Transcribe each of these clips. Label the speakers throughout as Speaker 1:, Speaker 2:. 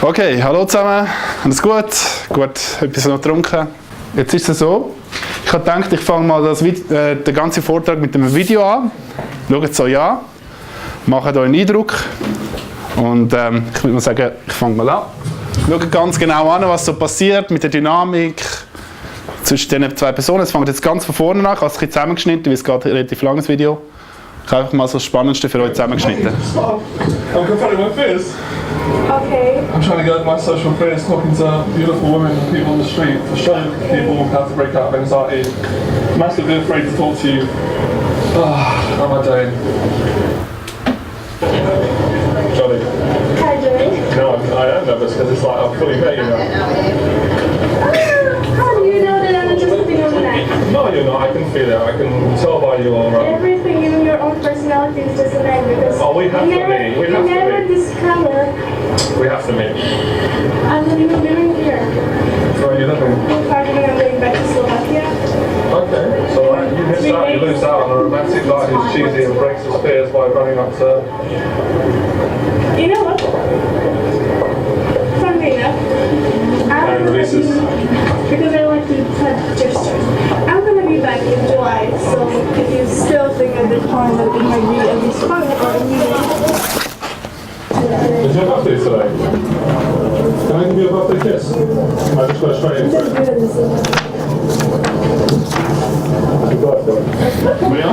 Speaker 1: Okay, hallo zusammen. Alles gut? Gut, etwas noch getrunken? Jetzt ist es so, ich habe gedacht, ich fange mal den ganzen Vortrag mit einem Video an. Schaut es euch an, macht euch einen Eindruck und ich würde mal sagen, ich fange mal an. Schaut ganz genau an, was so passiert mit der Dynamik zwischen den zwei Personen. Es fängt jetzt ganz von vorne an, ich habe es ein bisschen zusammengeschnitten, weil es geht ein relativ langes Video. Ich habe einfach mal so das Spannendste für euch zusammengeschnitten.
Speaker 2: I'm confronting my fears.
Speaker 3: Okay.
Speaker 2: I'm trying to get my social fears, talking to beautiful women and people on the street, to show people how to break out of anxiety. Massively afraid to talk to you. How am I doing? Johnny.
Speaker 3: Hi, Joey.
Speaker 2: No, I am nervous because it's like I've fully met you now.
Speaker 3: How do you know that I'm just being on the night?
Speaker 2: No, you're not. I can feel it. I can tell by your.
Speaker 3: Everything, even your own personality is just an act because
Speaker 2: Oh, we have to meet. We have to
Speaker 3: never
Speaker 2: meet.
Speaker 3: discover.
Speaker 2: We have to meet.
Speaker 3: I'm not even living here.
Speaker 2: Where are you living?
Speaker 3: Probably I'm going back to Slovakia.
Speaker 2: Okay, so you miss out, you lose out on a romantic night who's cheesy and breaks his fears by running up to...
Speaker 3: You know what? Funny enough,
Speaker 2: And releases.
Speaker 3: because I like to have gestures. I'm gonna be back in July, so if you still think at this point that it might be a least fun or a meeting.
Speaker 2: Is your birthday today? Can I give you a birthday kiss? I just go straight into it. Happy birthday. May I?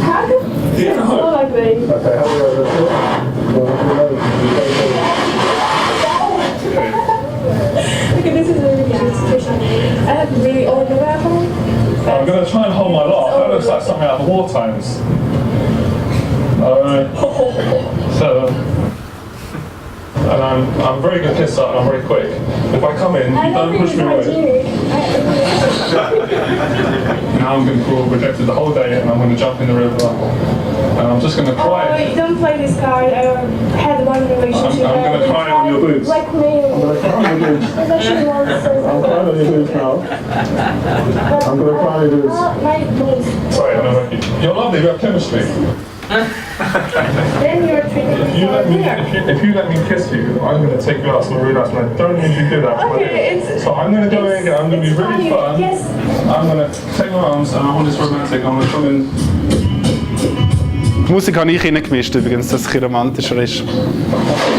Speaker 3: How do
Speaker 2: Yeah, no.
Speaker 3: Slovak way?
Speaker 2: Okay, how do you
Speaker 3: Okay, this is a really good situation. I have really old mobile phone.
Speaker 2: I'm going to try and hold my laugh. That looks like something out of war times. So, and I'm a very good kisser and I'm very quick. If I come in, you don't push me away. Now I'm going to feel rejected the whole day and I'm going to jump in the river and I'm just going to cry.
Speaker 3: Don't play this card. I had one relationship.
Speaker 2: I'm going to cry on your boobs.
Speaker 3: Like me.
Speaker 2: I'm going to cry on your boobs.
Speaker 3: I'm actually one
Speaker 2: I'm crying on your boobs now. I'm going to cry on your boobs.
Speaker 3: My boobs.
Speaker 2: Sorry, I'm going to You're lovely, we have chemistry.
Speaker 3: Then you're treating me for dinner.
Speaker 2: If you let me kiss you, I'm going to take you out to a real nice man. Don't usually do that.
Speaker 3: Okay,
Speaker 2: So I'm going to go in, I'm going to be really fun.
Speaker 3: Yes.
Speaker 2: I'm going to take my arms and I want this romantic. I'm going to come in.
Speaker 1: Die Musik habe ich reingemischt übrigens, dass es ein bisschen romantischer ist.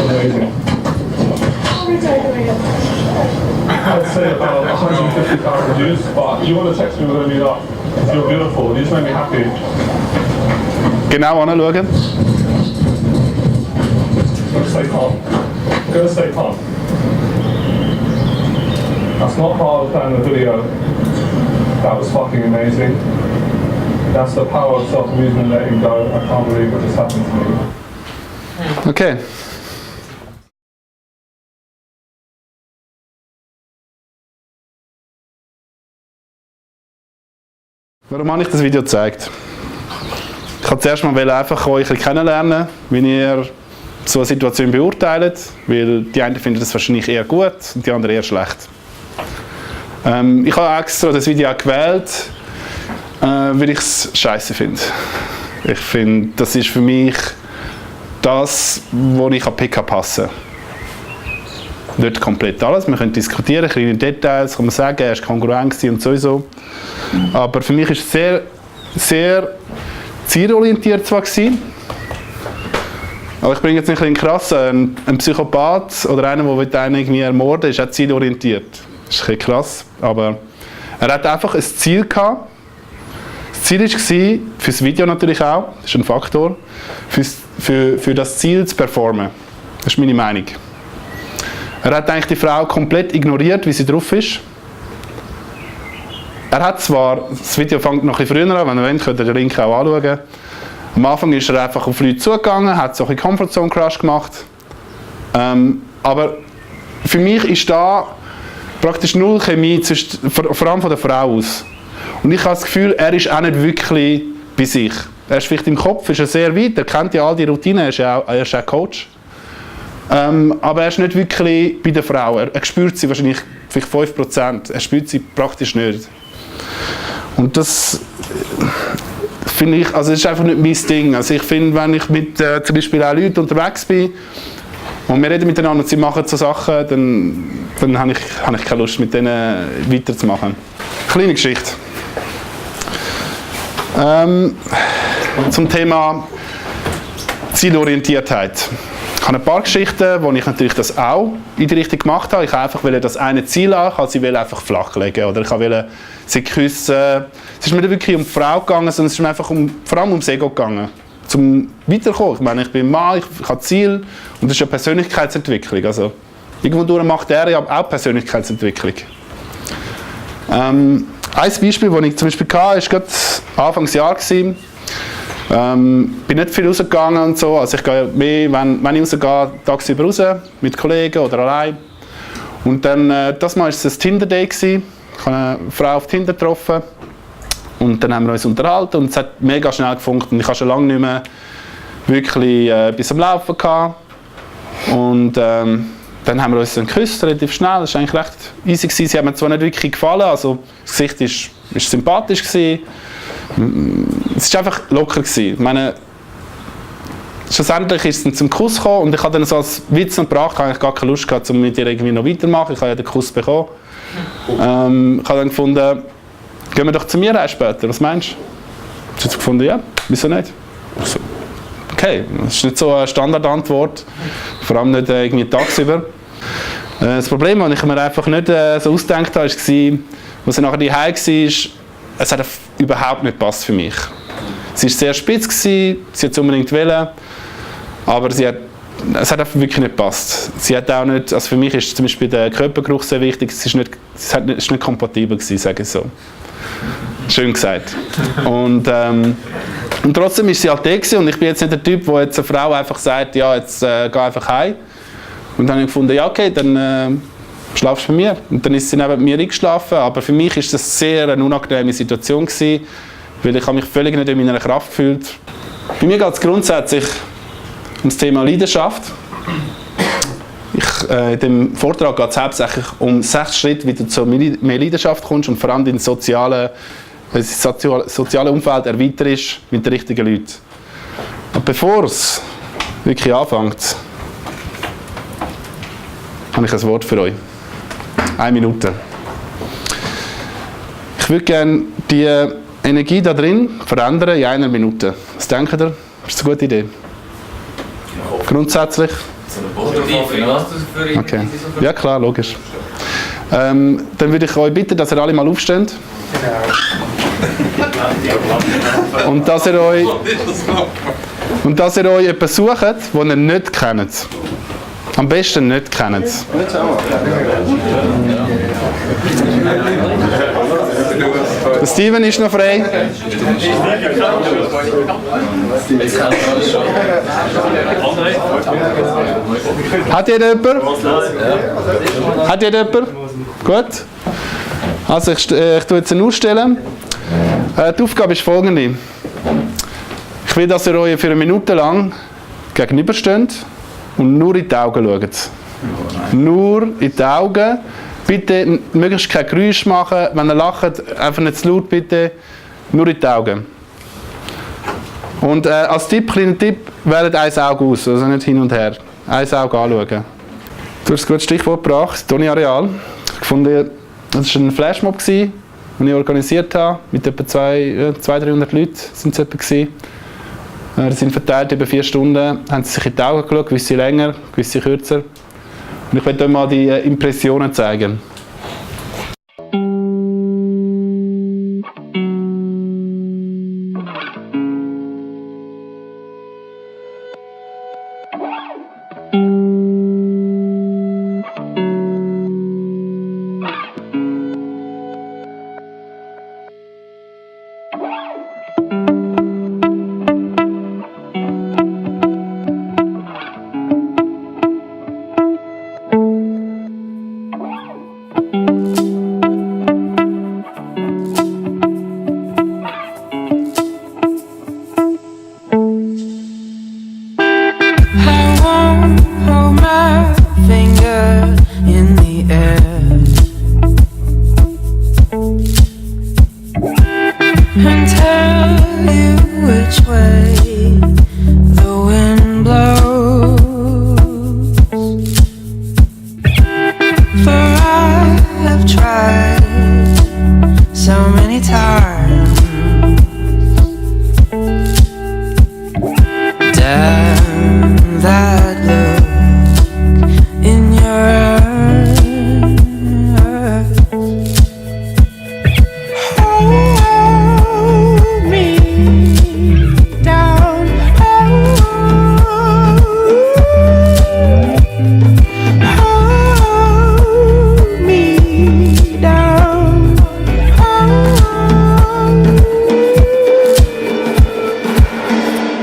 Speaker 2: Amazing. I'd say about 150,000 views, but you want to text me whether you are. You're beautiful. You just make me happy.
Speaker 1: Genau anschauen.
Speaker 2: Gotta stay calm. Gotta stay calm. That's not part of the plan of the video. That was fucking amazing. That's the power of self-amusement, letting go. I can't believe what just happened to me.
Speaker 1: Okay. Warum habe ich das Video gezeigt? Ich wollte zuerst mal einfach euch ein bisschen kennenlernen, wie ihr so eine Situation beurteilt, weil die einen finden das wahrscheinlich eher gut und die anderen eher schlecht. Ich habe extra das Video auch gewählt, weil ich es scheiße finde. Ich finde, das ist für mich das, wo ich an PK passe. Nicht komplett alles, wir können diskutieren, kleine Details, kann man sagen, er ist kongruent und sowieso. Aber für mich ist es sehr, sehr zielorientiert zwar gewesen, aber ich bringe jetzt nicht ein krass, ein Psychopath oder einer, der einen irgendwie ermorden will, ist auch zielorientiert. Das ist ein bisschen krass, aber er hat einfach ein Ziel gehabt. Das Ziel war, für das Video natürlich auch, das ist ein Faktor, für das Ziel zu performen. Das ist meine Meinung. Er hat eigentlich die Frau komplett ignoriert, wie sie drauf ist. Er hat zwar, das Video fängt noch ein bisschen früher an, wenn ihr wollt, könnt ihr den Link auch anschauen. Am Anfang ist er einfach auf Leute zugegangen, hat so ein bisschen Comfort Zone Crush gemacht. Aber für mich ist da praktisch null Chemie, vor allem von der Frau aus. Und ich habe das Gefühl, er ist auch nicht wirklich bei sich. Er ist vielleicht im Kopf, ist er sehr weit, er kennt ja all die Routinen, er ist auch Coach. Aber er ist nicht wirklich bei der Frau. Er spürt sie wahrscheinlich vielleicht 5%. Er spürt sie praktisch nicht. Und das finde ich, also das ist einfach nicht mein Ding. Also ich finde, wenn ich mit zum Beispiel auch Leuten unterwegs bin und wir reden miteinander und sie machen so Sachen, dann habe ich keine Lust, mit denen weiterzumachen. Kleine Geschichte. Zum Thema Zielorientiertheit. Ich habe ein paar Geschichten, wo ich natürlich das auch in die Richtung gemacht habe. Ich wollte einfach das eine Ziel haben, ich wollte sie einfach flachlegen oder ich wollte sie küssen. Es ist mir nicht wirklich um die Frau gegangen, sondern es ist mir einfach vor allem ums Ego gegangen. Zum Weiterkommen. Ich meine, ich bin Mann, ich habe Ziel und das ist ja Persönlichkeitsentwicklung. Also, irgendwo macht er ja auch Persönlichkeitsentwicklung. Ein Beispiel, das ich zum Beispiel hatte, war gerade Anfangsjahr. Bin nicht viel rausgegangen und so. Also ich gehe mehr, wenn ich rausgehe, tagsüber raus, mit Kollegen oder allein. Und dann, das Mal war es ein Tinder-Day. Ich habe eine Frau auf Tinder getroffen. Und dann haben wir uns unterhalten und es hat mega schnell gefunkt. Und ich hatte schon lange nicht mehr wirklich bis am Laufen gehabt. Und dann haben wir uns dann geküsst, relativ schnell. Das war eigentlich recht easy gewesen. Sie hat mir zwar nicht wirklich gefallen, also das Gesicht war sympathisch gewesen. Es war einfach locker gewesen. Ich meine, schlussendlich ist es dann zum Kuss gekommen und ich habe dann so als Witz und Pracht eigentlich gar keine Lust gehabt, um mit ihr irgendwie noch weiterzumachen. Ich habe ja den Kuss bekommen. Ich habe dann gefunden, gehen wir doch zu mir später, was meinst du? Ich habe gefunden, ja, wieso nicht? So, okay, das ist nicht so eine Standardantwort, vor allem nicht irgendwie tagsüber. Das Problem, das ich mir einfach nicht so ausgedacht habe, war, als sie nachher daheim war, es hat überhaupt nicht gepasst für mich. Sie war sehr spitz, sie hat es unbedingt wollen, aber es hat einfach wirklich nicht gepasst. Sie hat auch nicht, also für mich ist zum Beispiel der Körpergeruch sehr wichtig, es ist nicht kompatibel gewesen, sage ich so. Schön gesagt. Und trotzdem war sie halt da gewesen, und ich bin jetzt nicht der Typ, der jetzt eine Frau einfach sagt, ja, jetzt geh einfach heim. Und dann habe ich gefunden, ja okay, dann schlafst du bei mir. Und dann ist sie neben mir eingeschlafen, aber für mich war das sehr eine unangenehme Situation gewesen, weil ich mich völlig nicht in meiner Kraft gefühlt. Bei mir geht es grundsätzlich um das Thema Leidenschaft. In dem Vortrag geht es hauptsächlich um 6 Schritte, wie du zu mehr Leidenschaft kommst und vor allem dein soziales Umfeld erweiterst mit den richtigen Leuten. Und bevor es wirklich anfängt, habe ich ein Wort für euch. 1 Minute. Ich würde gerne die Energie da drin verändern in 1 Minute. Was denkt ihr? Ist das eine gute Idee? Grundsätzlich? Okay. Ja klar, logisch. Dann würde ich euch bitten, dass ihr alle mal aufsteht. Und dass ihr euch jemanden sucht, den ihr nicht kennt. Am besten nicht kennt. Der Steven ist noch frei. Hat jeder jemand? Hat jeder jemand? Gut. Also ich tue jetzt eine ausstellen. Die Aufgabe ist folgende. Ich will, dass ihr euch für 1 Minute lang gegenübersteht und nur in die Augen schaut. Nur in die Augen. Bitte möglichst kein Geräusch machen. Wenn ihr lacht, einfach nicht zu laut, bitte. Nur in die Augen. Und als kleiner Tipp, wählt 1 Auge aus, also nicht hin und her. 1 Auge anschauen. Du hast ein gutes Stichwort gebracht, Toni Areal. Ich fand, das war ein Flashmob, den ich organisiert habe. Mit etwa 200-300 Leuten sind es etwa gewesen. Die sind verteilt über 4 Stunden, haben sie sich in die Augen geschaut, gewisse länger, gewisse kürzer. Und ich werde euch mal die Impressionen zeigen.
Speaker 4: have tried so many times. Damn that look in your eyes. Hold me down. Hold me down.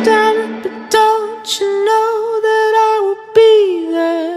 Speaker 4: Damn it, but don't you know that I will be there?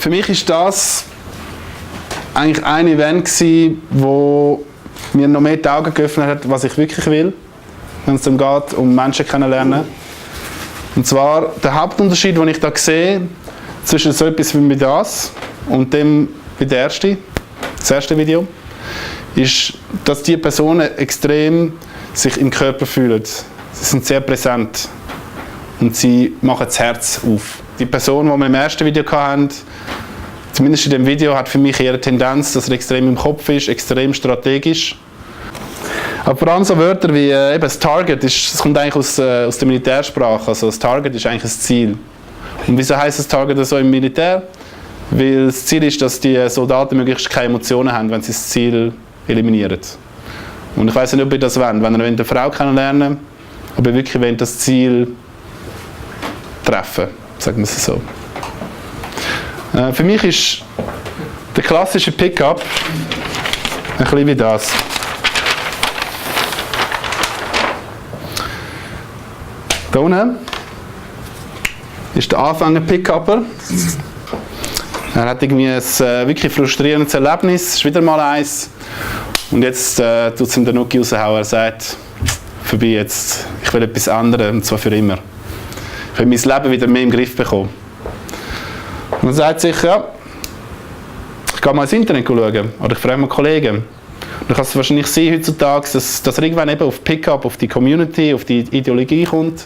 Speaker 1: Für mich war das eigentlich ein Event gewesen, wo mir noch mehr die Augen geöffnet hat, was ich wirklich will, wenn es darum geht, um Menschen kennenzulernen. Und zwar der Hauptunterschied, den ich da sehe, zwischen so etwas wie das und dem wie das erste Video, ist, dass die Personen extrem sich im Körper fühlen. Sie sind sehr präsent und sie machen das Herz auf. Die Person, die wir im ersten Video hatten, zumindest in dem Video, hat für mich eher eine Tendenz, dass er extrem im Kopf ist, extrem strategisch. Aber vor allem so Wörter wie eben das Target, das kommt eigentlich aus der Militärsprache. Also das Target ist eigentlich das Ziel. Und wieso heisst das Target so im Militär? Weil das Ziel ist, dass die Soldaten möglichst keine Emotionen haben, wenn sie das Ziel eliminieren. Und ich weiss nicht, ob ihr das wollt. Wenn ihr eine Frau kennenlernen wollt, aber wirklich wollt das Ziel treffen, sagen wir es so. Für mich ist der klassische Pickup ein bisschen wie das. Da unten ist der Anfänger-Pickupper. Er hat irgendwie ein wirklich frustrierendes Erlebnis, ist wieder mal eins. Und jetzt tut es ihm der Nuki raushauen. Er sagt, vorbei jetzt, ich will etwas anderes, und zwar für immer. Ich will mein Leben wieder mehr im Griff bekommen. Und dann sagt sich, ja, ich gehe mal ins Internet schauen, oder ich frage mal Kollegen. Und dann kann es wahrscheinlich sein heutzutage, dass er irgendwann eben auf Pickup, auf die Community, auf die Ideologie kommt.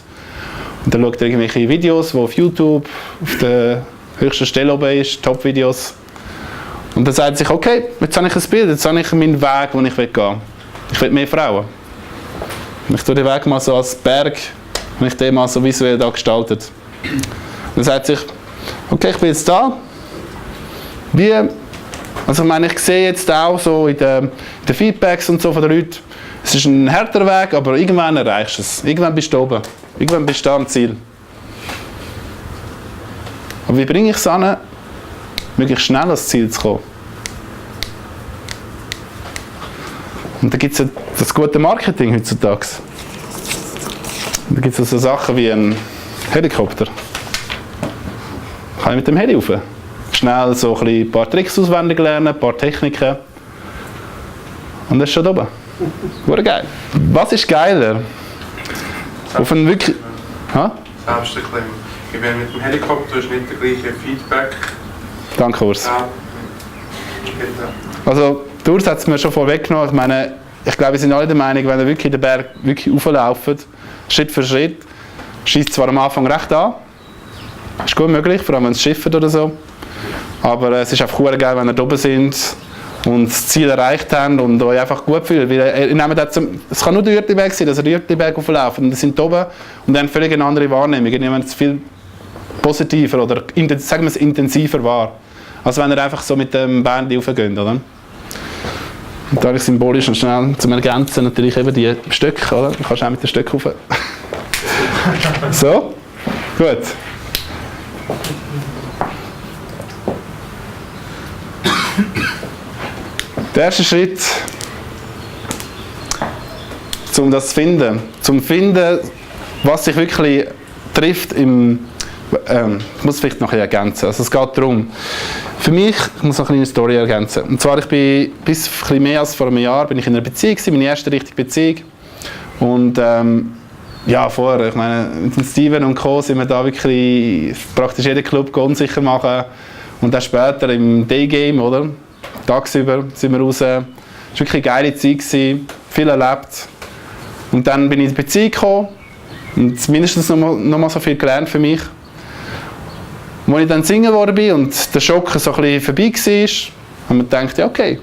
Speaker 1: Und dann schaut er irgendwelche Videos, die auf YouTube auf der höchsten Stelle oben ist, Top-Videos. Und dann sagt er sich, okay, jetzt habe ich ein Bild, jetzt habe ich meinen Weg, den ich gehen will. Ich will mehr Frauen. Und ich tue den Weg mal so als Berg, wenn ich den mal so visuell da gestaltet. Und dann sagt er sich, okay, ich bin jetzt da. Also ich meine, ich sehe jetzt auch so in den Feedbacks und so von den Leuten, es ist ein härter Weg, aber irgendwann erreichst du es. Irgendwann bist du oben. Irgendwann bist du da am Ziel. Aber wie bringe ich es an, möglichst schnell ans Ziel zu kommen? Und da gibt es das gute Marketing heutzutage. Da gibt es so Sachen wie ein Helikopter. Kann ich mit dem Heli rauf? Schnell so ein paar Tricks auswendig lernen, ein paar Techniken. Und das ist schon oben. Wurde geil. Was ist geiler? Auf einen wirklich...
Speaker 5: Selbsterklärung. Ich bin mit dem Helikopter ist nicht der gleiche Feedback.
Speaker 1: Danke, Urs.
Speaker 5: Ja, bitte.
Speaker 1: Also, der Urs hat es mir schon vorweggenommen. Ich meine, ich glaube, wir sind alle der Meinung, wenn wir wirklich den Berg wirklich rauflaufen, Schritt für Schritt, schießt es zwar am Anfang recht an. Ist gut möglich, vor allem wenn es schifft oder so. Aber es ist einfach cool geil, wenn ihr da oben sind und das Ziel erreicht habt und euch einfach gut fühlt. Es kann nur der Uertliberg sein, dass ihr den Uertliberg auflaufen und ihr seid da oben und dann völlig eine andere Wahrnehmung. Ihr nehmt viel positiver oder sagen wir es intensiver wahr, als wenn ihr einfach so mit dem Bändchen raufgeht, oder? Und da habe ich symbolisch und schnell zum Ergänzen natürlich eben die Stöcke, oder? Du kannst auch mit den Stöcken rauf. So, gut. Der erste Schritt, um das zu finden, was sich wirklich trifft ich muss vielleicht noch ein bisschen ergänzen. Also es geht darum, für mich, ich muss noch eine kleine Story ergänzen. Und zwar, ich bin bis ein bisschen mehr als vor einem Jahr bin ich in einer Beziehung gewesen, meine erste richtige Beziehung. Und ja, vorher, ich meine, mit Steven und Co. sind wir da wirklich praktisch jeden Club unsicher machen. Und dann später im Daygame, oder? Tagsüber sind wir raus. Es war wirklich eine geile Zeit gewesen, viel erlebt. Und dann bin ich in die Beziehung gekommen und mindestens noch mal so viel gelernt für mich. Und als ich dann Single geworden bin und der Schock so ein bisschen vorbei war, haben wir gedacht, ja okay,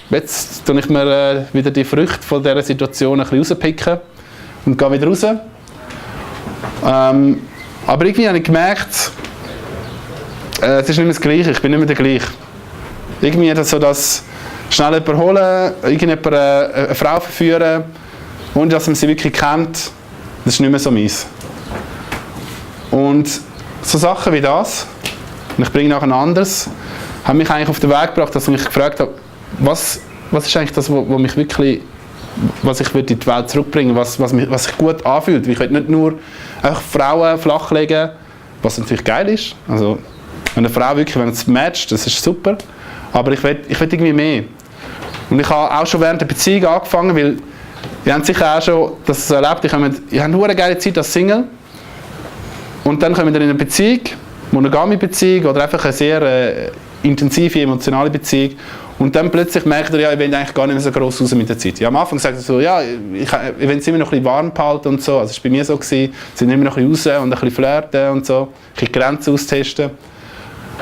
Speaker 1: jetzt tue ich mir wieder die Früchte von dieser Situation ein bisschen rauspicken und gehe wieder raus. Aber irgendwie habe ich gemerkt, es ist nicht mehr das Gleiche, ich bin nicht mehr der Gleiche. Irgendwie so das schnell jemanden holen, eine Frau verführen, ohne dass man sie wirklich kennt, das ist nicht mehr so meins. Und so Sachen wie das, und ich bringe noch ein anderes, haben mich eigentlich auf den Weg gebracht, dass ich mich gefragt habe, was ist eigentlich das, was mich wirklich, was ich in die Welt zurückbringen, was sich gut anfühlt. Ich will nicht nur einfach Frauen flachlegen, was natürlich geil ist. Also, wenn eine Frau wirklich, wenn es matcht, das ist super. Aber ich will irgendwie mehr. Und ich habe auch schon während der Beziehung angefangen, weil ihr habt sicher auch schon das erlebt, ihr habt eine geile Zeit als Single und dann kommt ihr in eine Beziehung, Monogame-Beziehung oder einfach eine sehr intensive, emotionale Beziehung und dann plötzlich merkt ihr, ja, ich will eigentlich gar nicht mehr so gross raus mit der Zeit. Ja, am Anfang sagt ihr so, ja, ich will es immer noch ein bisschen warm behalten und so, also es war bei mir so, sind immer noch ein bisschen raus und ein bisschen flirten und so, ein bisschen Grenzen austesten.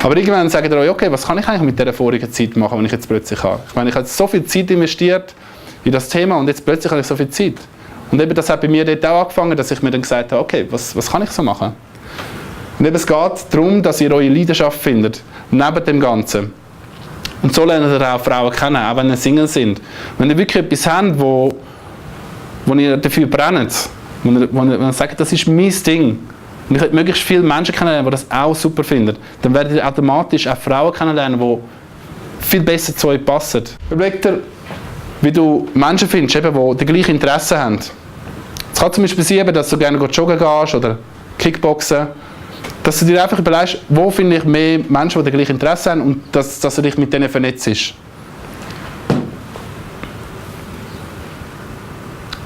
Speaker 1: Aber irgendwann sagt ihr euch, okay, was kann ich eigentlich mit dieser vorigen Zeit machen, die ich jetzt plötzlich habe? Ich meine, ich habe so viel Zeit investiert in das Thema und jetzt plötzlich habe ich so viel Zeit. Und eben das hat bei mir dort auch angefangen, dass ich mir dann gesagt habe, okay, was kann ich so machen? Und eben es geht darum, dass ihr eure Leidenschaft findet, neben dem Ganzen. Und so lernt ihr auch Frauen kennen, auch wenn ihr Single sind. Wenn ihr wirklich etwas habt, wo ihr dafür brennt, wo ihr sagt, das ist mein Ding, und ich möchte möglichst viele Menschen kennenlernen, die das auch super finden, dann werdet ihr automatisch auch Frauen kennenlernen, die viel besser zu euch passen. Überlegt ihr, wie du Menschen findest, die die gleichen Interessen haben. Es kann zum Beispiel sein, dass du gerne joggen gehst oder Kickboxen. Dass du dir einfach überlegst, wo finde ich mehr Menschen, die die gleichen Interessen haben und dass du dich mit denen vernetzt.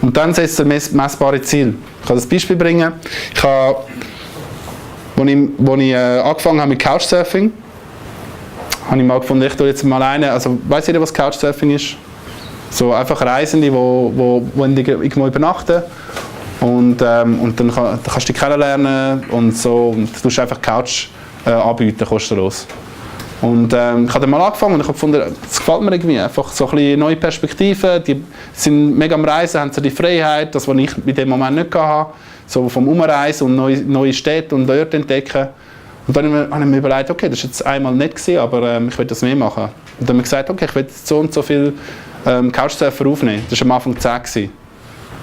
Speaker 1: Und dann setzt du messbare Ziele. Ich kann das Beispiel bringen. Als ich angefangen habe mit Couchsurfing, habe ich mal gefunden, ich tue jetzt mal also weiss jeder, was Couchsurfing ist? So einfach Reisende, die irgendwo übernachten und dann kannst du dich kennenlernen und so und du tust einfach Couch anbieten, kostenlos. Und ich habe dann mal angefangen und ich habe gefunden, das gefällt mir irgendwie, einfach so ein bisschen neue Perspektiven, die sind mega am Reisen, haben so die Freiheit, das was ich in dem Moment nicht hatte, so vom Umreisen und neue Städte und Orte entdecken. Und dann habe ich mir überlegt, okay, das war jetzt einmal nicht gewesen, aber ich will das mehr machen. Und dann habe ich gesagt, okay, ich will so und so viel Couchsurfer aufnehmen. Das war am Anfang 10 gewesen.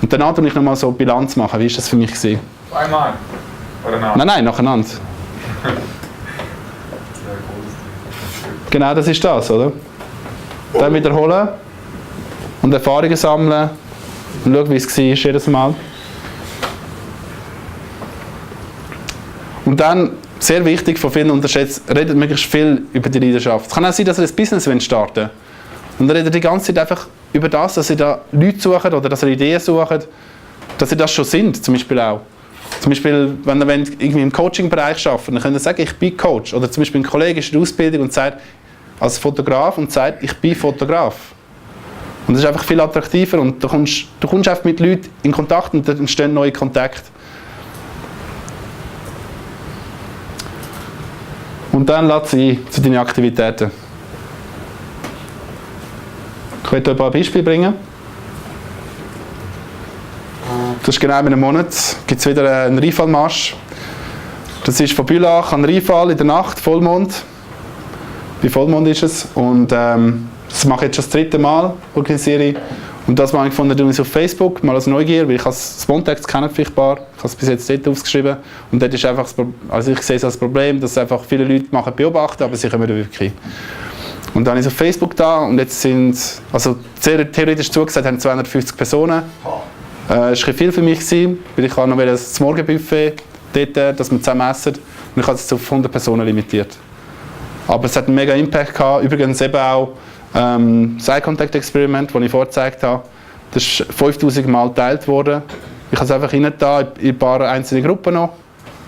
Speaker 1: Und danach mache ich nochmal so Bilanz machen. Wie war das für mich gewesen?
Speaker 2: Einmal? Oder nach?
Speaker 1: Nein, nacheinander. Genau, das ist das, oder? Dann wiederholen und Erfahrungen sammeln und schauen, wie es war jedes Mal. Und dann, sehr wichtig, von vielen unterschätzt, redet möglichst viel über die Leidenschaft. Es kann auch sein, dass ihr ein Business starten wollt. Und dann redet ihr die ganze Zeit einfach über das, dass ihr da Leute sucht oder dass ihr Ideen sucht, dass ihr das schon sind, zum Beispiel auch. Zum Beispiel, wenn ihr irgendwie im Coaching-Bereich arbeitet, dann könnt ihr sagen, ich bin Coach. Oder zum Beispiel ein Kollege ist in der Ausbildung und sagt, als Fotograf und sagt, ich bin Fotograf. Und das ist einfach viel attraktiver und du kommst einfach mit Leuten in Kontakt und dann entstehen neue Kontakte. Und dann lade sie zu deinen Aktivitäten. Ich werde euch ein paar Beispiele bringen. Das ist genau in einem Monat, gibt es wieder einen Rheinfallmarsch. Das ist von Bülach an Rheinfall in der Nacht, Vollmond. Bei Vollmond ist es. Und das mache ich jetzt schon das 3. Mal, organisiere ich. Und das habe ich gefunden, auf Facebook, mal als Neugier, weil ich das Montags kennen vielleicht ein paar. Ich habe es bis jetzt dort aufgeschrieben. Und dort ist einfach also ich sehe es als Problem, dass einfach viele Leute machen beobachten, aber sie kommen da wirklich. Und dann ist auf Facebook da und jetzt sind, also theoretisch zugesagt, haben 250 Personen. Es war ein bisschen viel für mich, weil ich noch das Morgenbuffet dort, dass wir zusammen essen. Und ich habe es auf 100 Personen limitiert. Aber es hat einen mega Impact gehabt. Übrigens eben auch das Eye-Contact-Experiment, das ich vorgezeigt habe. Das ist 5000 Mal geteilt worden. Ich habe es einfach rein da in ein paar einzelne Gruppen noch.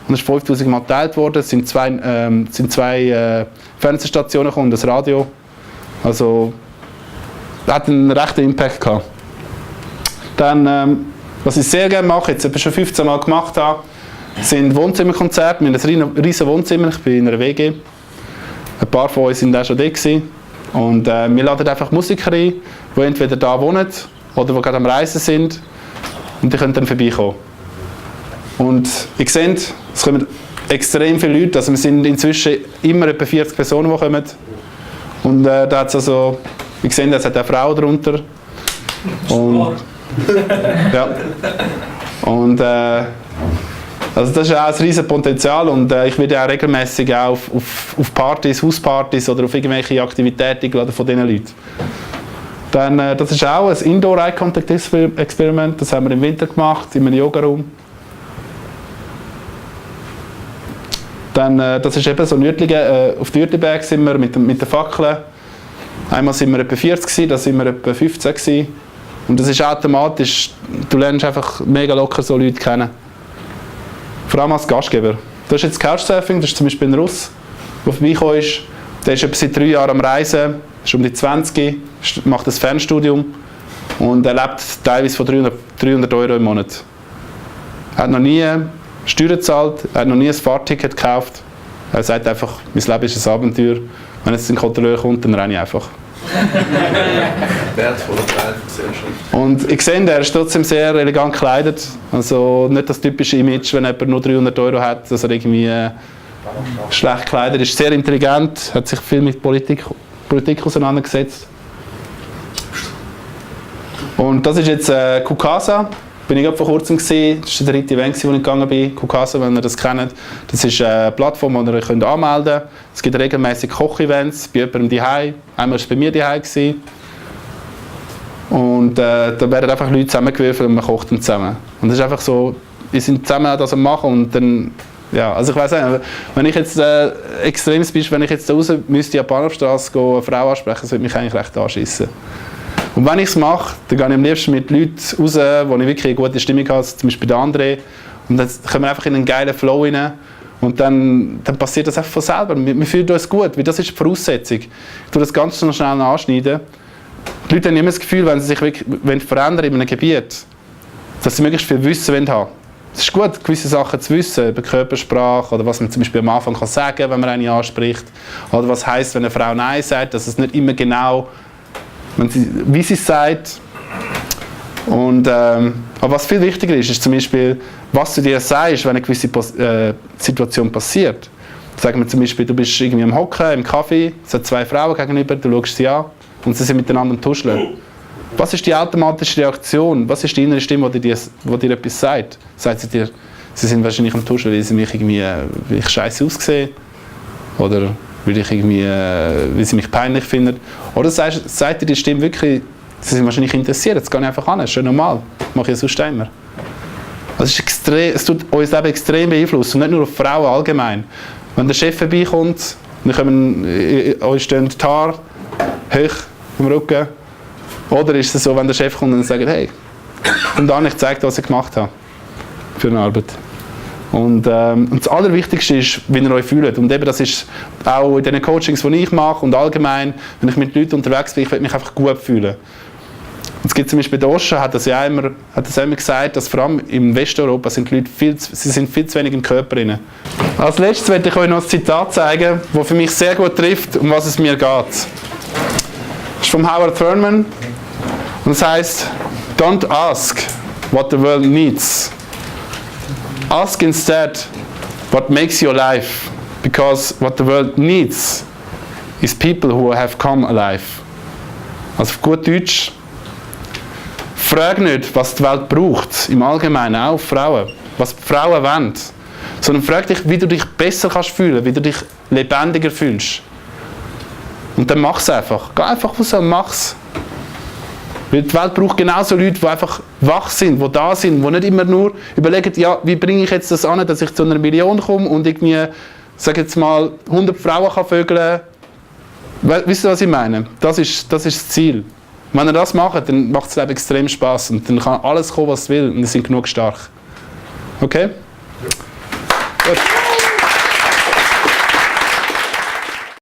Speaker 1: Und es ist 5000 Mal geteilt worden. Es sind zwei Fernsehstationen und das Radio. Also hat einen rechten Impact gehabt. Dann, was ich sehr gerne mache, jetzt schon 15 Mal gemacht habe, sind Wohnzimmerkonzerte. Wir haben ein riesiges Wohnzimmer, ich bin in einer WG. Ein paar von uns waren auch schon da gewesen. Und wir laden einfach Musiker ein, die entweder da wohnen oder die gerade am Reisen sind. Und die können dann vorbeikommen. Und ihr seht, es kommen extrem viele Leute. Also wir sind inzwischen immer etwa 40 Personen, die kommen. Und da hat es also, ihr seht, es hat auch Frauen darunter. Und, ja. Und also das ist auch ein riesiges Potenzial und ich werde auch regelmäßig auch auf Partys, Hauspartys oder auf irgendwelche Aktivitäten geladen von diesen Leuten. Dann, das ist auch ein Indoor-Eye-Contact-Experiment, das haben wir im Winter gemacht, in einem Yoga-Raum. Dann, das ist eben so Nördlinge, auf der Uetliberg sind wir mit den Fackeln. Einmal sind wir etwa 40 gewesen, da sind wir etwa 15 gewesen. Und das ist automatisch, du lernst einfach mega locker so Leute kennen. Vor allem als Gastgeber. Das ist jetzt Couchsurfing, das ist zum Beispiel ein Russ, der vorbeigekommen ist. Der ist etwa seit 3 Jahren am Reisen, ist um die 20, macht ein Fernstudium und er lebt teilweise von 300 € im Monat. Er hat noch nie Steuern gezahlt, er hat noch nie ein Fahrticket gekauft. Er sagt einfach, mein Leben ist ein Abenteuer. Wenn jetzt ein Kontrolleur kommt, dann renne ich einfach.
Speaker 5: Wertvoller Teil der Gesellschaft.
Speaker 1: Und ich sehe, er ist trotzdem sehr elegant gekleidet. Also nicht das typische Image, wenn jemand nur 300 € hat, dass er irgendwie schlecht gekleidet ist. Sehr intelligent, hat sich viel mit Politik auseinandergesetzt. Und das ist jetzt Kukasa. Bin ich vor kurzem gesehen. Das war der 3. Event, wo ich gegangen bin. Kukasa, wenn ihr das kennt. Das ist eine Plattform, wo ihr euch anmelden könnt. Es gibt regelmäßig Kochevents bei jemandem daheim. Einmal war es bei mir daheim. Und da werden einfach Leute zusammengewürfelt und man kocht dann zusammen. Und das ist einfach so, wir sind zusammen das am machen und dann, ja, also ich weiss nicht, wenn ich jetzt extremes Beispiel, wenn ich jetzt da raus müsste an die Bahnhofstrasse gehen, eine Frau ansprechen, das würde mich eigentlich recht anschiessen. Und wenn ich es mache, dann gehe ich am liebsten mit Leuten raus, wo ich wirklich eine gute Stimmung habe, zum Beispiel der André. Und dann kommen wir einfach in einen geilen Flow rein. Und dann passiert das einfach von selber. Wir fühlen uns gut, weil das ist die Voraussetzung. Ich tue das ganz schnell anschneiden. Die Leute haben immer das Gefühl, wenn sie sich wirklich verändern in einem Gebiet, dass sie möglichst viel Wissen haben wollen. Es ist gut, gewisse Sachen zu wissen, über Körpersprache oder was man zum Beispiel am Anfang kann sagen kann, wenn man eine anspricht. Oder was heisst, wenn eine Frau Nein sagt, dass es nicht immer genau wie sie es sagt. Und, aber was viel wichtiger ist, ist zum Beispiel, was du dir sagst, wenn eine gewisse Situation passiert. Sagen wir zum Beispiel, du bist irgendwie am Hocken, im Kaffee, es hat 2 Frauen gegenüber, du schaust sie an und sie sind miteinander am Tuscheln. Was ist die automatische Reaktion? Was ist die innere Stimme, die dir etwas sagt? Sagt sie dir, sie sind wahrscheinlich am Tuscheln, weil sie mich irgendwie, weil ich scheiße aussehe? Oder weil sie mich peinlich finden. Oder sagt dir die Stimme wirklich, sie sind wahrscheinlich interessiert, jetzt gehe ich einfach an, das ist schon normal, das mache ich sonst immer. Also es tut unser Leben extrem beeinflussen, und nicht nur auf Frauen allgemein. Wenn der Chef vorbeikommt, dann euch stehen die Haare hoch im Rücken. Oder ist es so, wenn der Chef kommt und sagt, hey, und dann ich zeige, was ich gemacht habe für eine Arbeit. Und das Allerwichtigste ist, wie ihr euch fühlt. Und eben das ist auch in den Coachings, die ich mache und allgemein, wenn ich mit Leuten unterwegs bin, ich will mich einfach gut fühlen. Und es gibt zum Beispiel Osho, hat das immer gesagt, dass vor allem im Westeuropa sind die Leute viel zu wenig im Körper drin. Als letztes werde ich euch noch ein Zitat zeigen, das für mich sehr gut trifft, um was es mir geht. Das ist von Howard Thurman und es heißt: Don't ask what the world needs. Ask instead what makes you alive. Because what the world needs is people who have come alive. Also auf gut Deutsch, frag nicht, was die Welt braucht, im Allgemeinen, auch Frauen, was die Frauen wollen, sondern frag dich, wie du dich besser kannst fühlen, wie du dich lebendiger fühlst. Und dann mach es einfach. Geh einfach raus und mach es. Weil die Welt braucht genauso Leute, die einfach wach sind, die da sind, die nicht immer nur überlegen, ja, wie bringe ich jetzt das an, dass ich zu 1 Million komme und irgendwie, sag jetzt mal, 100 Frauen kann vögeln. Wisst ihr, was ich meine? Das ist das Ziel. Wenn ihr das macht, dann macht das Leben extrem Spaß und dann kann alles kommen, was es will und wir sind genug stark. Okay? Gut.